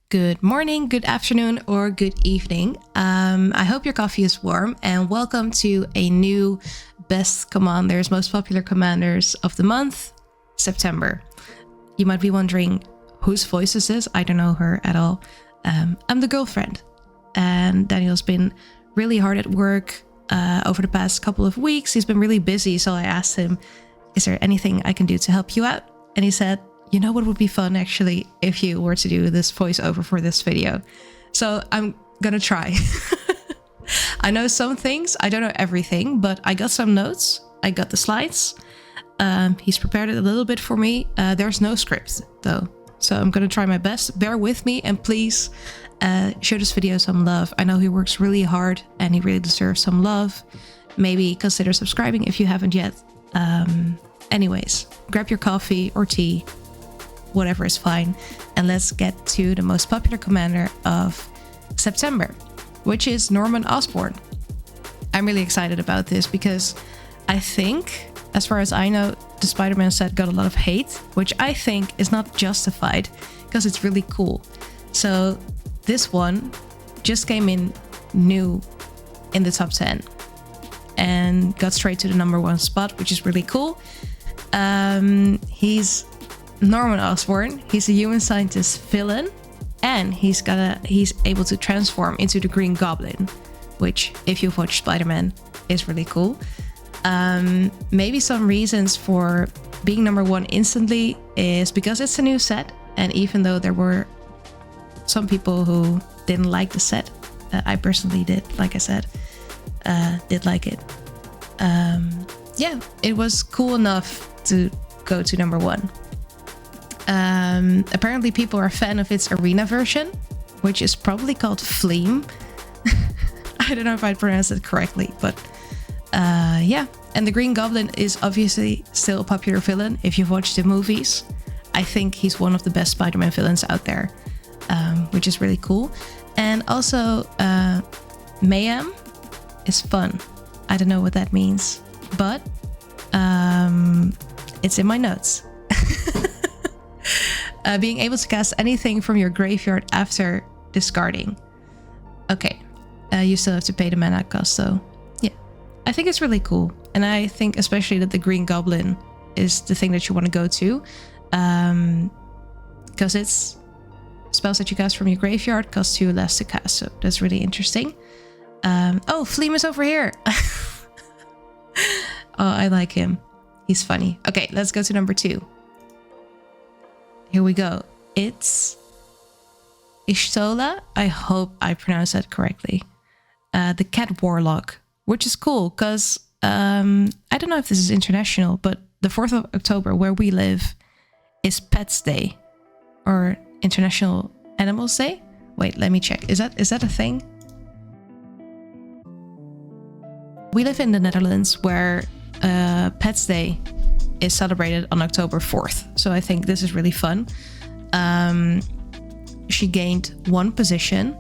Good morning, good afternoon, or good evening. I hope your coffee is warm, and welcome to a new Best Commanders, Most Popular Commanders of the month, September. You might be wondering whose voice is this? I don't know her at all. I'm the girlfriend, and Daniel's been really hard at work over the past couple of weeks. He's been really busy, so I asked him, is there anything I can do to help you out? And he said, you know what would be fun actually if you were to do this voiceover for this video. So I'm gonna try. I know some things, I don't know everything, but I got some notes. I got the slides. He's prepared it a little bit for me. There's no script though. So I'm gonna try my best. Bear with me and please show this video some love. I know he works really hard and he really deserves some love. Maybe consider subscribing if you haven't yet. Anyways, grab your coffee or tea, whatever is fine, and let's get to the most popular commander of September, which is Norman Osborn. I'm really excited about this because I think, as far as I know, the Spider-Man set got a lot of hate, which I think is not justified because it's really cool. So this one just came in new in the top 10 and got straight to the number 1 spot, which is really cool. He's Norman Osborn. He's a human scientist villain, and he's able to transform into the Green Goblin, which, if you've watched Spider-Man, is really cool. Maybe some reasons for being number 1 instantly is because it's a new set, and even though there were some people who didn't like the set, I personally did, like I said, did like it. Yeah, it was cool enough to go to number 1. Apparently people are a fan of its arena version, which is probably called Fleam. I don't know if I pronounced it correctly, but yeah. And the Green Goblin is obviously still a popular villain if you've watched the movies. I think he's one of the best Spider-Man villains out there, which is really cool. And also, Mayhem is fun. I don't know what that means, but it's in my notes. Being able to cast anything from your graveyard after discarding. Okay, you still have to pay the mana cost, so yeah. I think it's really cool, and I think especially that the Green Goblin is the thing that you want to go to, because it's spells that you cast from your graveyard cost 2 less to cast, so that's really interesting. Oh, Fleam is over here. Oh, I like him. He's funny. Okay, let's go to number 2. Here we go. It's Ishtola. I hope I pronounced that correctly. The Cat Warlock, which is cool because I don't know if this is international, but the 4th of October, where we live, is Pets Day or International Animals Day. Wait, let me check. Is that a thing? We live in the Netherlands, where Pets Day is celebrated on October 4th. So I think this is really fun. She gained 1 position,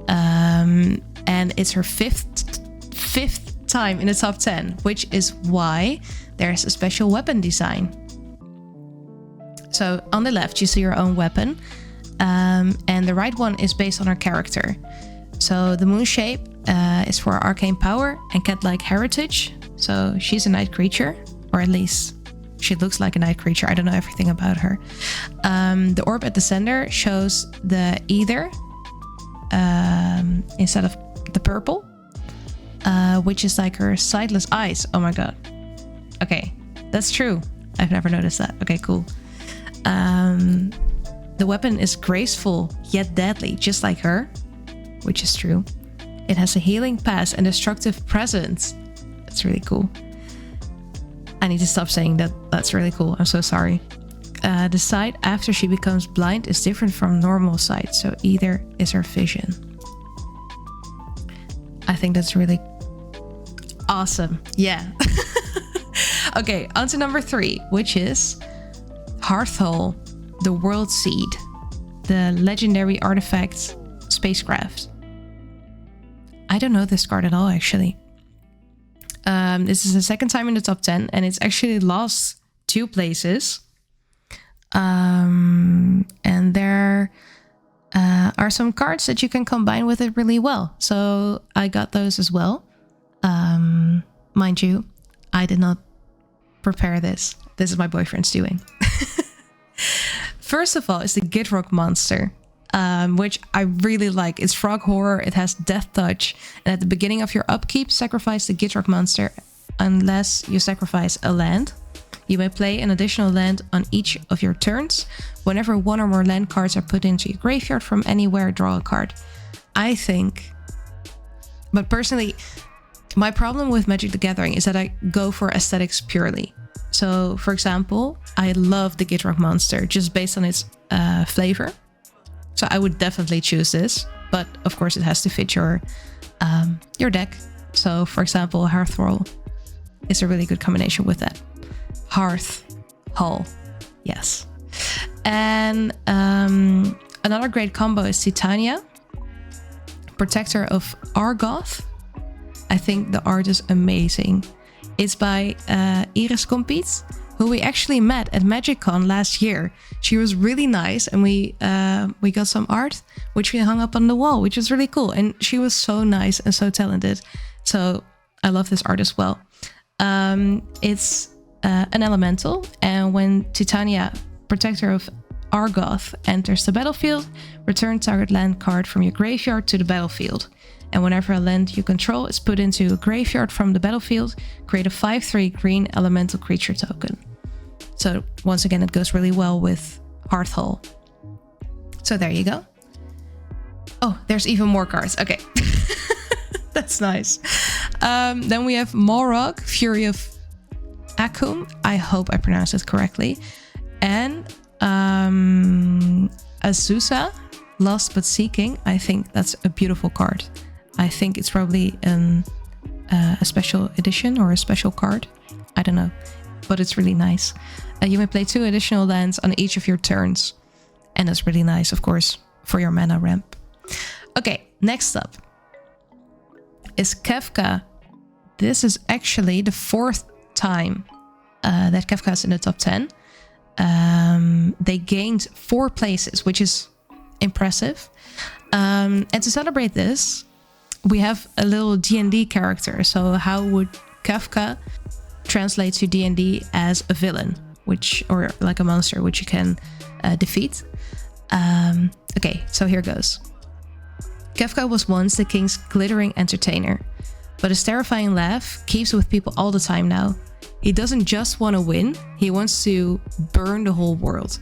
and it's her fifth time in the top 10, which is why there's a special weapon design. So on the left, you see your own weapon, and the right one is based on her character. So the moon shape is for arcane power and cat-like heritage. So she's a night creature, or at least she looks like a night creature. I don't know everything about her. The orb at the center shows the ether instead of the purple, which is like her sightless eyes. Oh my god. Okay, that's true. I've never noticed that. Okay, cool. The weapon is graceful yet deadly, just like her, which is true. It has a healing pass and destructive presence. That's really cool. I need to stop saying that. That's really cool. I'm so sorry. The sight after she becomes blind is different from normal sight, so either is her vision. I think that's really awesome. Yeah. Okay, on to number 3, which is Hearth-Hull, the Worldseed, the legendary artifact spacecraft. I don't know this card at all, actually. This is the 2nd time in the top 10, and it's actually lost 2 places. And there are some cards that you can combine with it really well. So I got those as well. Mind you, I did not prepare this. This is my boyfriend's doing. First of all, it's the Gitrog monster, which I really like. It's frog horror, it has death touch, and at the beginning of your upkeep, sacrifice the Gitrog monster unless you sacrifice a land. You may play an additional land on each of your turns. Whenever one or more land cards are put into your graveyard from anywhere, draw a card. I think, but personally, my problem with Magic the Gathering is that I go for aesthetics purely. So, for example, I love the Gitrog monster just based on its flavor. So I would definitely choose this, but of course it has to fit your deck. So, for example, Hearth-Hull is a really good combination with that. Hearth-Hull, yes. And another great combo is Titania, Protector of Argoth. I think the art is amazing. It's by Iris Compete, who we actually met at MagicCon last year. She was really nice, and we got some art, which we hung up on the wall, which was really cool. And she was so nice and so talented. So I love this art as well. It's an elemental, and when Titania, Protector of Argoth, enters the battlefield, return target land card from your graveyard to the battlefield. And whenever a land you control is put into a graveyard from the battlefield, create a 5/3 green elemental creature token. So once again, it goes really well with Hearth-Hull. So there you go. Oh, there's even more cards. Okay. That's nice. Then we have Morog, Fury of Akum. I hope I pronounced it correctly. And Azusa, Lost But Seeking. I think that's a beautiful card. I think it's probably a special edition or a special card. I don't know, but it's really nice. You may play 2 additional lands on each of your turns. And that's really nice, of course, for your mana ramp. Okay, next up is Kefka. This is actually the 4th time that Kefka is in the top 10. They gained 4 places, which is impressive. And to celebrate this, we have a little D&D character. So how would Kefka translate to D&D as a villain, or like a monster, which you can defeat? Okay, so here goes. Kefka was once the king's glittering entertainer, but his terrifying laugh keeps with people all the time now. He doesn't just want to win, he wants to burn the whole world.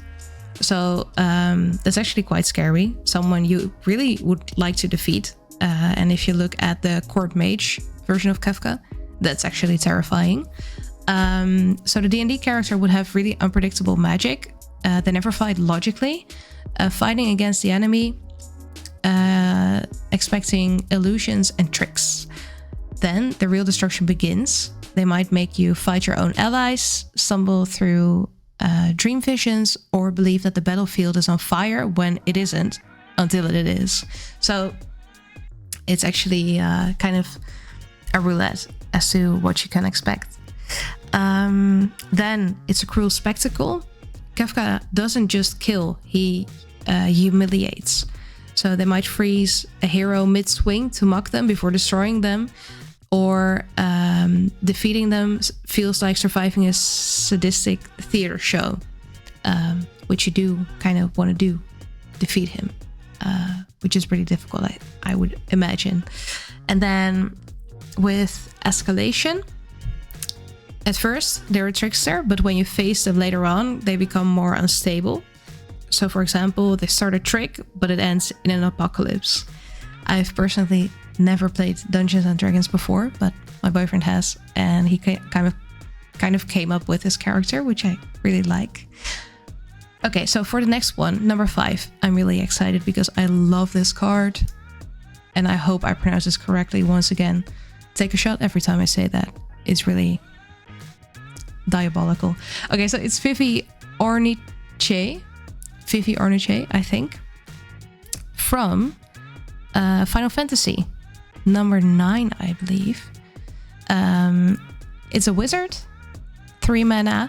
So that's actually quite scary. Someone you really would like to defeat. And if you look at the Court Mage version of Kefka, that's actually terrifying. So the D&D character would have really unpredictable magic. They never fight logically. Fighting against the enemy, expecting illusions and tricks. Then the real destruction begins. They might make you fight your own allies, stumble through dream visions, or believe that the battlefield is on fire when it isn't, until it is. So it's actually kind of a roulette as to what you can expect. Then it's a cruel spectacle. Kefka doesn't just kill, he humiliates. So they might freeze a hero mid-swing to mock them before destroying them, or defeating them feels like surviving a sadistic theater show, which you do kind of want to do, defeat him, which is pretty difficult, I would imagine. And then with escalation, at first they're a trickster, but when you face them later on, they become more unstable. So for example, they start a trick, but it ends in an apocalypse. I've personally never played Dungeons and Dragons before, but my boyfriend has, and he kind of came up with this character, which I really like. Okay, so for the next one, number 5, I'm really excited because I love this card, and I hope I pronounce this correctly once again. Take a shot every time I say that. It's really diabolical. Okay, so it's Vivi Ornitier. Vivi Ornitier, I think, from Final Fantasy number 9, I believe. It's a wizard, 3 mana.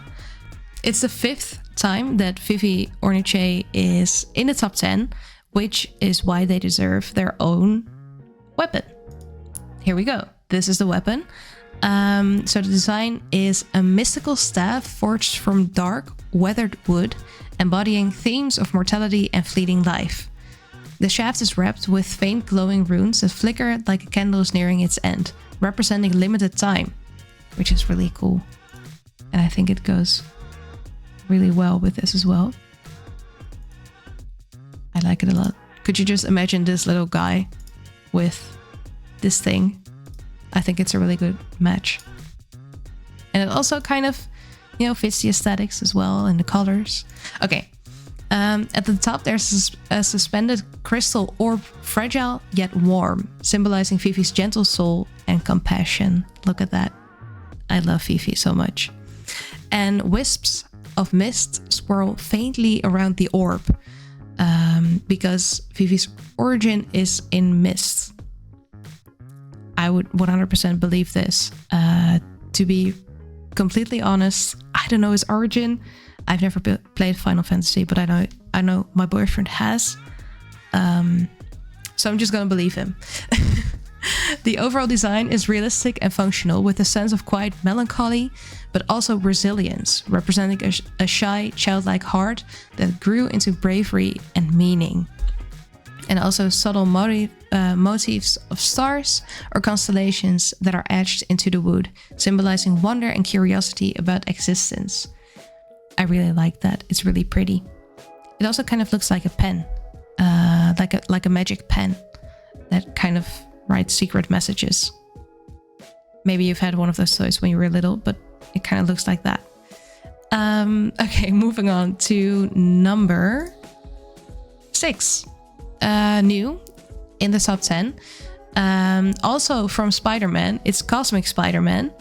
It's the 5th time that Vivi Ornitier is in the top 10, which is why they deserve their own weapon. Here we go. This is the weapon. So the design is a mystical staff forged from dark, weathered wood, embodying themes of mortality and fleeting life. The shaft is wrapped with faint glowing runes that flicker like a candle is nearing its end, representing limited time, which is really cool. And I think it goes really well with this as well. I like it a lot. Could you just imagine this little guy with this thing? I think it's a really good match. And it also kind of, you know, fits the aesthetics as well and the colors. Okay. At the top, there's a suspended crystal orb, fragile yet warm, symbolizing Vivi's gentle soul and compassion. Look at that. I love Vivi so much. And wisps of mist swirl faintly around the orb, because Vivi's origin is in mist. I would 100% believe this. To be completely honest, I don't know his origin. I've never played Final Fantasy, but I know my boyfriend has. So I'm just gonna believe him. The overall design is realistic and functional, with a sense of quiet melancholy, but also resilience, representing a shy, childlike heart that grew into bravery and meaning. And also subtle motifs of stars or constellations that are etched into the wood, symbolizing wonder and curiosity about existence. I really like that. It's really pretty. It also kind of looks like a pen, like a magic pen that kind of writes secret messages. Maybe you've had one of those toys when you were little, but it kind of looks like that. Okay, moving on to number 6. New in the top 10. Also from Spider-Man, it's Cosmic Spider-Man,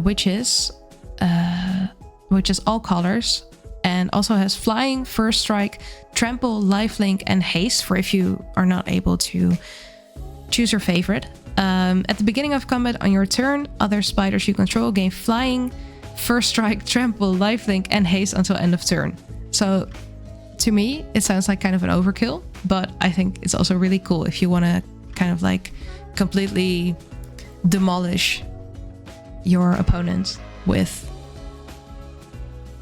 which is all colors, and also has flying, first strike, trample, lifelink, and haste for if you are not able to choose your favorite. At the beginning of combat on your turn, other spiders you control gain flying, first strike, trample, lifelink, and haste until end of turn. So to me, it sounds like kind of an overkill, but I think it's also really cool if you want to kind of like completely demolish your opponent with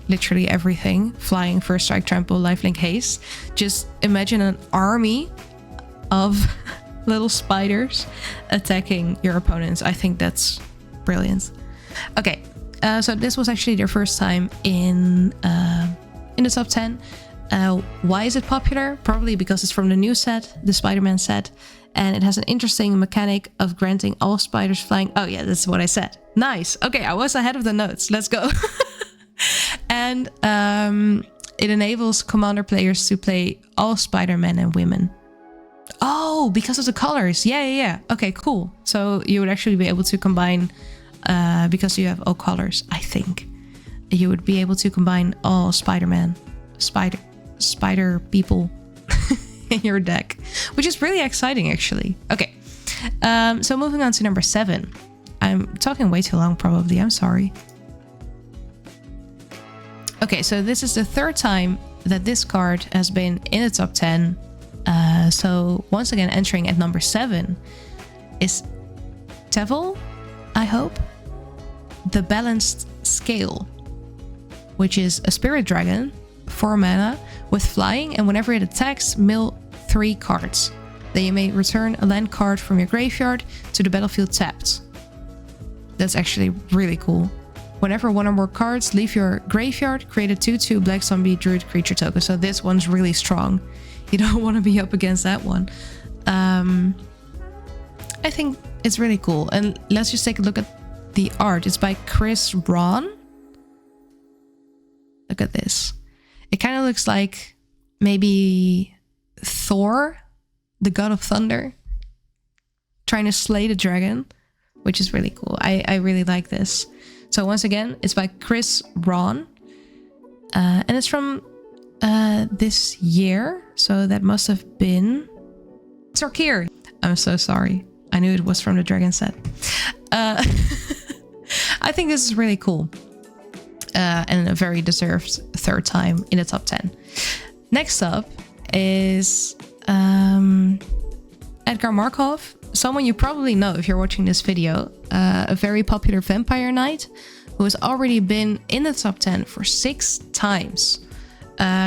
literally everything. Flying, first strike, trample, lifelink, haste. Just imagine an army of little spiders attacking your opponents. I think that's brilliant. Okay, so this was actually their first time in the top 10. Why is it popular? Probably because it's from the new set, the Spider-Man set, and it has an interesting mechanic of granting all spiders flying. Oh yeah, that's what I said. Nice. Okay, I was ahead of the notes. Let's go. And it enables commander players to play all Spider-Men and women. Oh, because of the colors. Yeah. Okay, cool. So you would actually be able to combine, because you have all colors, I think. You would be able to combine all Spider-Man, spider people in your deck, which is really exciting, actually. Okay, so moving on to number 7. I'm talking way too long, probably. I'm sorry. Okay, so this is the third time that this card has been in the top 10. So once again, entering at number 7 is Teval, I hope, the Balanced Scale, which is a spirit dragon, 4 mana, with flying, and whenever it attacks, mill 3 cards. Then you may return a land card from your graveyard to the battlefield tapped. That's actually really cool. Whenever one or more cards leave your graveyard, create a 2/2 black zombie druid creature token. So this one's really strong. You don't want to be up against that one. I think it's really cool. And let's just take a look at the art. It's by Chris Ron. Look at this. It kind of looks like maybe Thor, the god of thunder, trying to slay the dragon, which is really cool. I really like this. So once again, it's by Chris Ron. And it's from this year. So that must have been Torkir. I'm so sorry. I knew it was from the dragon set. I think this is really cool. And a very deserved third time in the top 10. Next up is Edgar Markov, someone you probably know if you're watching this video, a very popular vampire knight who has already been in the top 10 for 6 times.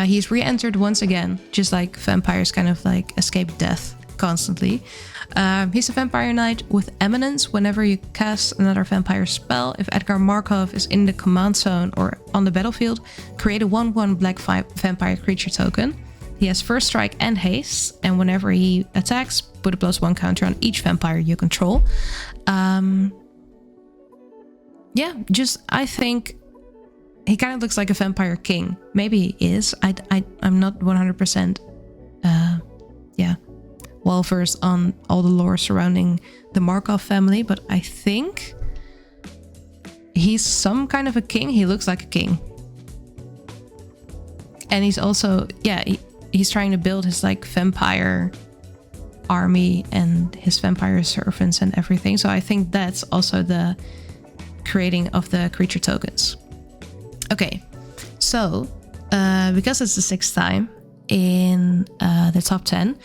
He's re-entered once again, just like vampires kind of like escape death constantly. He's a vampire knight with eminence. Whenever you cast another vampire spell, if Edgar Markov is in the command zone or on the battlefield, create a 1/1 black vampire creature token. He has first strike and haste, and whenever he attacks, put a +1 counter on each vampire you control. I think he kind of looks like a vampire king. Maybe he is. I'm not 100% well versed on all the lore surrounding the Markov family, but I think he's some kind of a king. He looks like a king. And he's also, he's trying to build his like vampire army and his vampire servants and everything. So I think that's also the creating of the creature tokens. Okay, so because it's the 6th time in the top 10,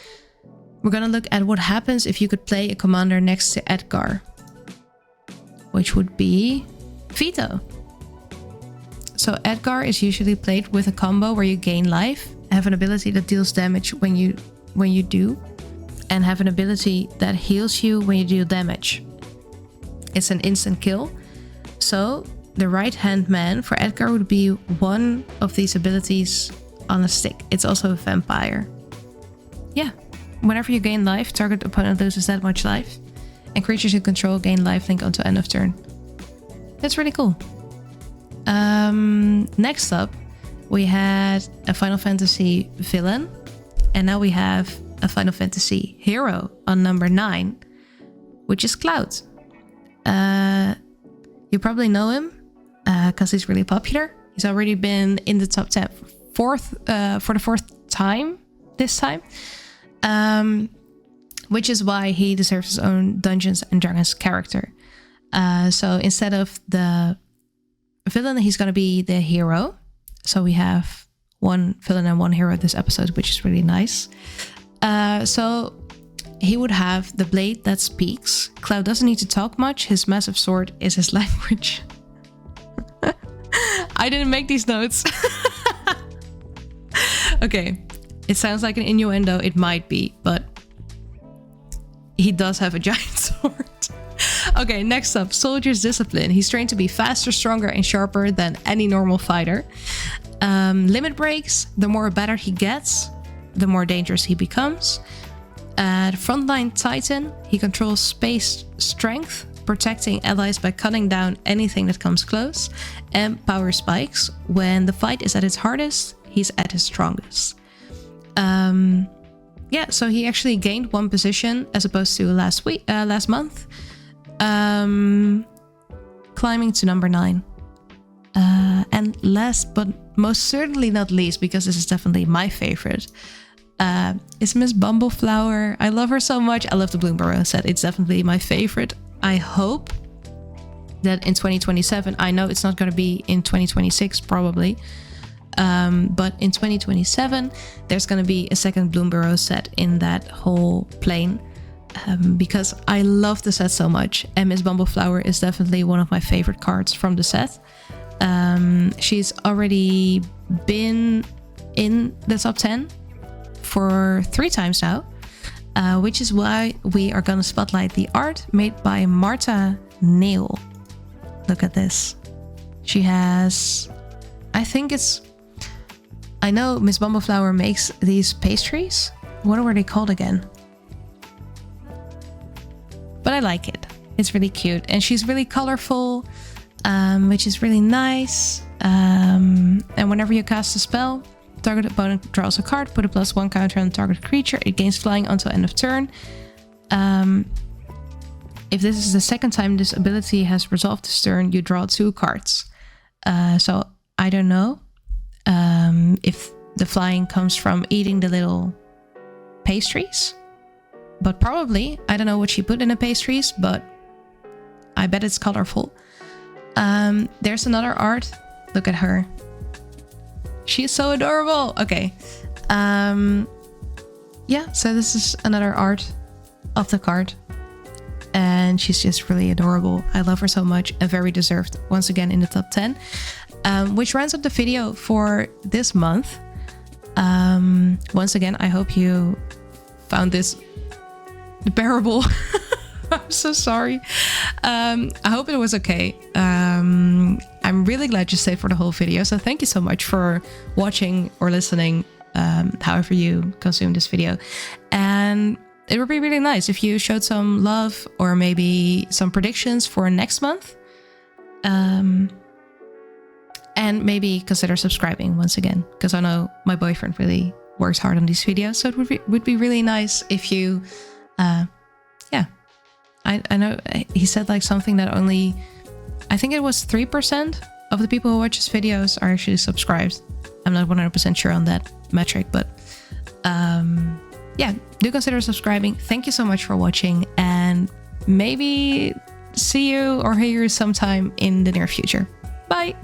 we're gonna look at what happens if you could play a commander next to Edgar, which would be Veto. So Edgar is usually played with a combo where you gain life, have an ability that deals damage when you do, and have an ability that heals you when you deal damage. It's an instant kill. So the right-hand man for Edgar would be one of these abilities on a stick. It's also a vampire. Yeah. Whenever you gain life, target opponent loses that much life. And creatures you control gain lifelink until end of turn. That's really cool. Next up, we had a Final Fantasy villain. And now we have a Final Fantasy hero on number 9, which is Cloud. You probably know him because he's really popular. He's already been in the top 10 for the 4th time this time. Which is why he deserves his own Dungeons and Dragons character. So instead of the villain, he's going to be the hero. So we have one villain and one hero this episode, which is really nice. So he would have the blade that speaks. Cloud doesn't need to talk much. His massive sword is his language. I didn't make these notes. Okay. It sounds like an innuendo. It might be, but he does have a giant sword. Okay, next up, Soldier's Discipline. He's trained to be faster, stronger, and sharper than any normal fighter. Limit breaks. The more battered he gets, the more dangerous he becomes. Frontline Titan. He controls space strength, protecting allies by cutting down anything that comes close. And Power Spikes. When the fight is at its hardest, he's at his strongest. So he actually gained 1 position as opposed to last month, climbing to number 9. And last but most certainly not least, because this is definitely my favorite, is Miss Bumbleflower. I love her so much. I love the Bloomburrow set. It's definitely my favorite. I hope that in 2027, I know it's not going to be in 2026 probably, but in 2027, there's going to be a second Bloomburrow set in that whole plane, because I love the set so much. And Miss Bumbleflower is definitely one of my favorite cards from the set. She's already been in the top 10 for 3 times now, which is why we are going to spotlight the art made by Marta Neal. Look at this. She has, I know Miss Bumbleflower makes these pastries. What were they called again? But I like it. It's really cute. And she's really colorful, which is really nice. And whenever you cast a spell, target opponent draws a card, put a +1 counter on target creature. It gains flying until end of turn. If this is the second time this ability has resolved this turn, you draw 2 cards. So I don't know if the flying comes from eating the little pastries, but probably. I don't know what she put in the pastries, but I bet it's colorful. There's another art. Look at her. She's so adorable. Okay. yeah, so this is another art of the card. And she's just really adorable. I love her so much and very deserved. Once again in the top 10. Which rounds up the video for this month. Once again, I hope you found this bearable. I'm so sorry. I hope it was okay. I'm really glad you stayed for the whole video. So thank you so much for watching or listening, however you consume this video. And it would be really nice if you showed some love or maybe some predictions for next month. And maybe consider subscribing once again, because I know my boyfriend really works hard on these videos. So it would be really nice if you, yeah. I know he said like something that only, I think it was 3% of the people who watch his videos are actually subscribed. I'm not 100% sure on that metric, but yeah, do consider subscribing. Thank you so much for watching, and maybe see you or hear you sometime in the near future. Bye!